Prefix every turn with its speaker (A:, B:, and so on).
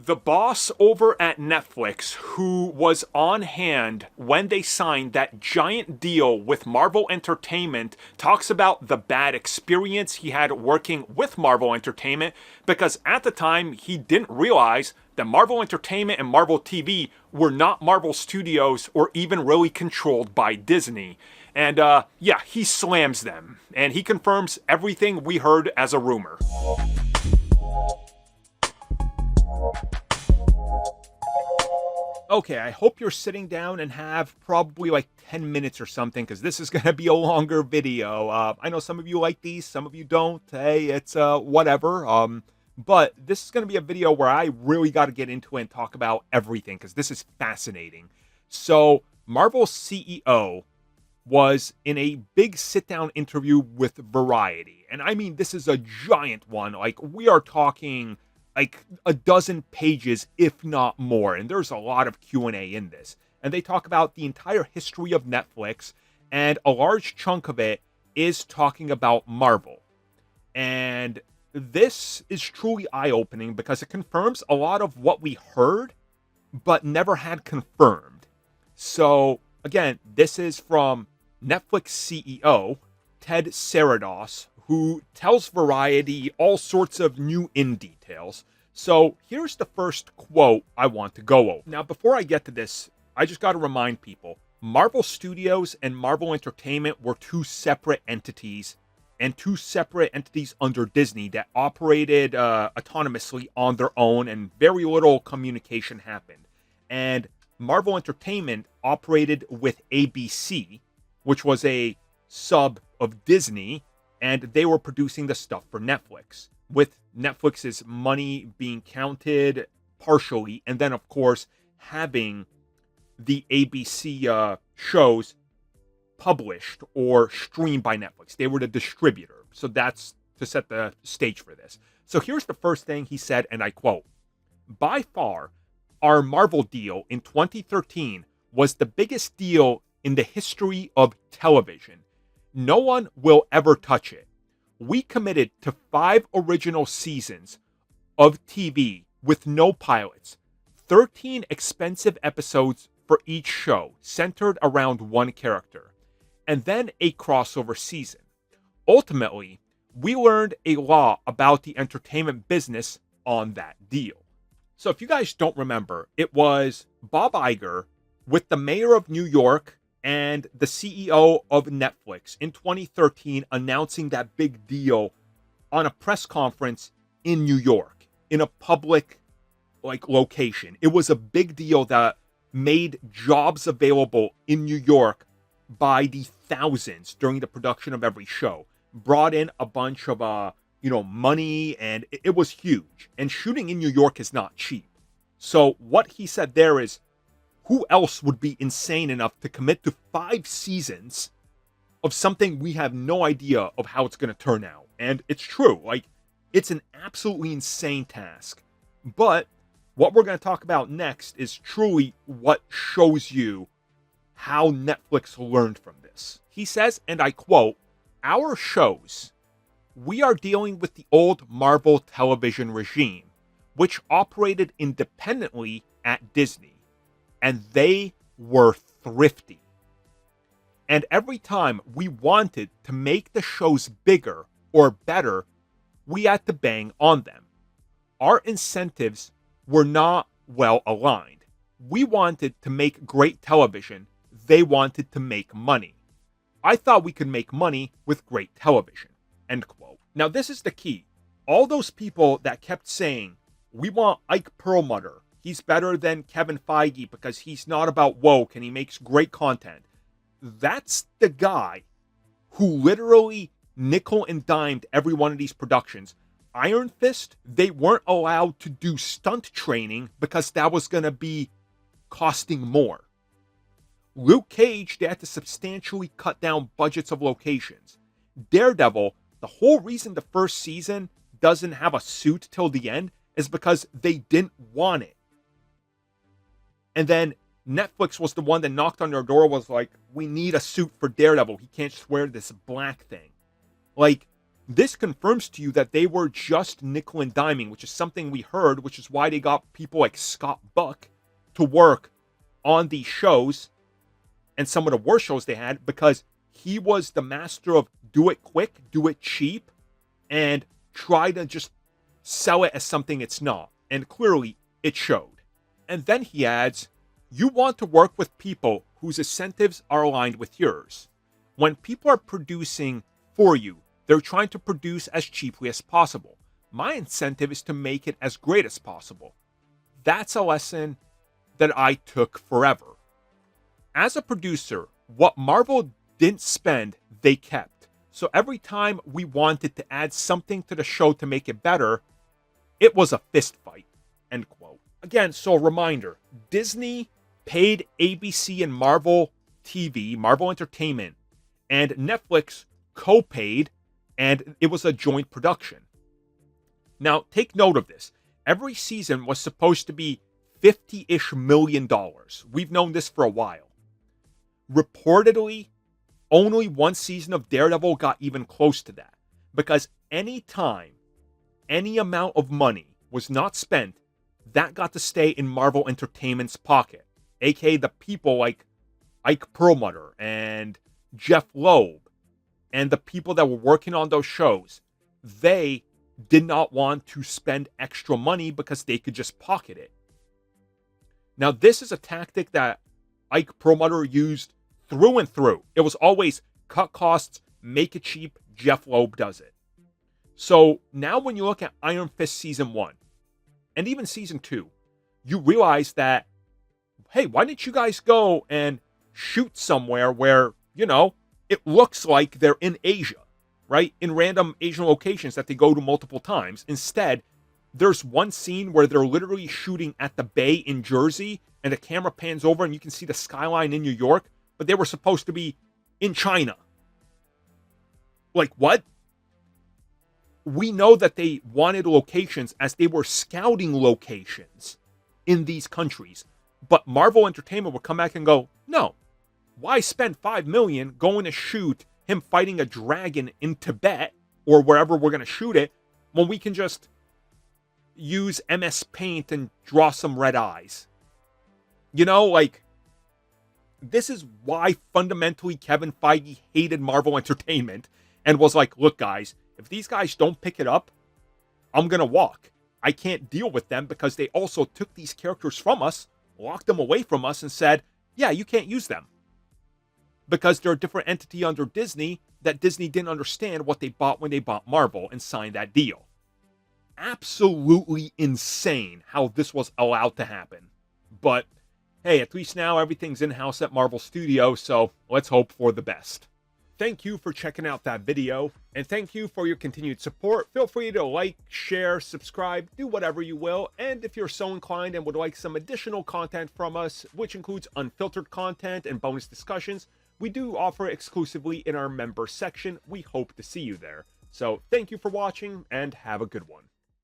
A: The boss over at Netflix, who was on hand when they signed that giant deal with Marvel Entertainment, talks about the bad experience he had working with Marvel Entertainment, because at the time he didn't realize that Marvel Entertainment and Marvel TV were not Marvel Studios or even really controlled by Disney. And yeah, he slams them, and he confirms everything we heard as a rumor. Okay, I hope you're sitting down and have probably like 10 minutes or something, because this is going to be a longer video. I know some of you like these, some of you don't. Hey, it's whatever. But this is going to be a video where I really got to get into it and talk about everything, because this is fascinating. So, Marvel's CEO was in a big sit-down interview with Variety. And I mean, this is a giant one. Like, we are talking like a dozen pages, if not more. And there's a lot of Q&A in this. And they talk about the entire history of Netflix, and a large chunk of it is talking about Marvel. And this is truly eye-opening because it confirms a lot of what we heard, but never had confirmed. So, again, this is from Netflix CEO Ted Sarandos, who tells Variety all sorts of new details. So here's the first quote I want to go over. Now, before I get to this, I just got to remind people, Marvel Studios and Marvel Entertainment were two separate entities, and two separate entities under Disney that operated autonomously on their own, and very little communication happened. And Marvel Entertainment operated with ABC, which was a sub of Disney, and they were producing the stuff for Netflix, with Netflix's money being counted partially, and then, of course, having the ABC shows published or streamed by Netflix. They were the distributor. So that's to set the stage for this. So here's the first thing he said, and I quote, "By far, our Marvel deal in 2013 was the biggest deal in the history of television. No one will ever touch it. We committed to 5 original seasons of TV with no pilots, 13 expensive episodes for each show centered around one character, and then a crossover season. Ultimately, we learned a lot about the entertainment business on that deal." So if you guys don't remember, it was Bob Iger with the mayor of New York and the CEO of Netflix in 2013 announcing that big deal on a press conference in New York, in a public location. It was a big deal that made jobs available in New York by the thousands during the production of every show. Brought in a bunch of money, and it was huge. And shooting in New York is not cheap. So what he said there is, who else would be insane enough to commit to 5 seasons of something we have no idea of how it's going to turn out? And it's true. It's an absolutely insane task. But what we're going to talk about next is truly what shows you how Netflix learned from this. He says, and I quote, "Our shows, we are dealing with the old Marvel Television regime, which operated independently at Disney. And they were thrifty. And every time we wanted to make the shows bigger or better, we had to bang on them. Our incentives were not well aligned. We wanted to make great television. They wanted to make money. I thought we could make money with great television." End quote. Now, this is the key. All those people that kept saying, we want Ike Perlmutter, he's better than Kevin Feige because he's not about woke and he makes great content. That's the guy who literally nickel and dimed every one of these productions. Iron Fist, they weren't allowed to do stunt training because that was going to be costing more. Luke Cage, they had to substantially cut down budgets of locations. Daredevil, the whole reason the first season doesn't have a suit till the end is because they didn't want it. And then Netflix was the one that knocked on their door, was like, we need a suit for Daredevil. He can't just wear this black thing. This confirms to you that they were just nickel and diming, which is something we heard, which is why they got people like Scott Buck to work on these shows and some of the worst shows they had, because he was the master of do it quick, do it cheap, and try to just sell it as something it's not. And clearly, it showed. And then he adds, you want to work with people whose incentives are aligned with yours. When people are producing for you, they're trying to produce as cheaply as possible. My incentive is to make it as great as possible. That's a lesson that I took forever. As a producer, what Marvel didn't spend, they kept. So every time we wanted to add something to the show to make it better, it was a fist fight. End quote. Again, so a reminder, Disney paid ABC and Marvel TV, Marvel Entertainment, and Netflix co-paid, and it was a joint production. Now, take note of this. Every season was supposed to be $50-ish million. We've known this for a while. Reportedly, only one season of Daredevil got even close to that. Because any time, any amount of money was not spent, that got to stay in Marvel Entertainment's pocket. AKA the people like Ike Perlmutter and Jeph Loeb and the people that were working on those shows. They did not want to spend extra money because they could just pocket it. Now, this is a tactic that Ike Perlmutter used through and through. It was always cut costs, make it cheap. Jeph Loeb does it. So now when you look at Iron Fist Season 1 and even Season 2, you realize that, hey, why didn't you guys go and shoot somewhere where, it looks like they're in Asia, right? In random Asian locations that they go to multiple times. Instead, there's one scene where they're literally shooting at the bay in Jersey and the camera pans over and you can see the skyline in New York, but they were supposed to be in China. Like, what? We know that they wanted locations as they were scouting locations in these countries. But Marvel Entertainment would come back and go, no, why spend $5 million going to shoot him fighting a dragon in Tibet or wherever we're going to shoot it when we can just use MS Paint and draw some red eyes? This is why fundamentally Kevin Feige hated Marvel Entertainment and was like, look, guys, if these guys don't pick it up, I'm going to walk. I can't deal with them because they also took these characters from us, locked them away from us, and said, yeah, you can't use them. Because they're a different entity under Disney that Disney didn't understand what they bought when they bought Marvel and signed that deal. Absolutely insane how this was allowed to happen. But hey, at least now everything's in-house at Marvel Studios, so let's hope for the best. Thank you for checking out that video, and thank you for your continued support. Feel free to like, share, subscribe, do whatever you will, and if you're so inclined and would like some additional content from us, which includes unfiltered content and bonus discussions, we do offer exclusively in our member section. We hope to see you there. So thank you for watching, and have a good one.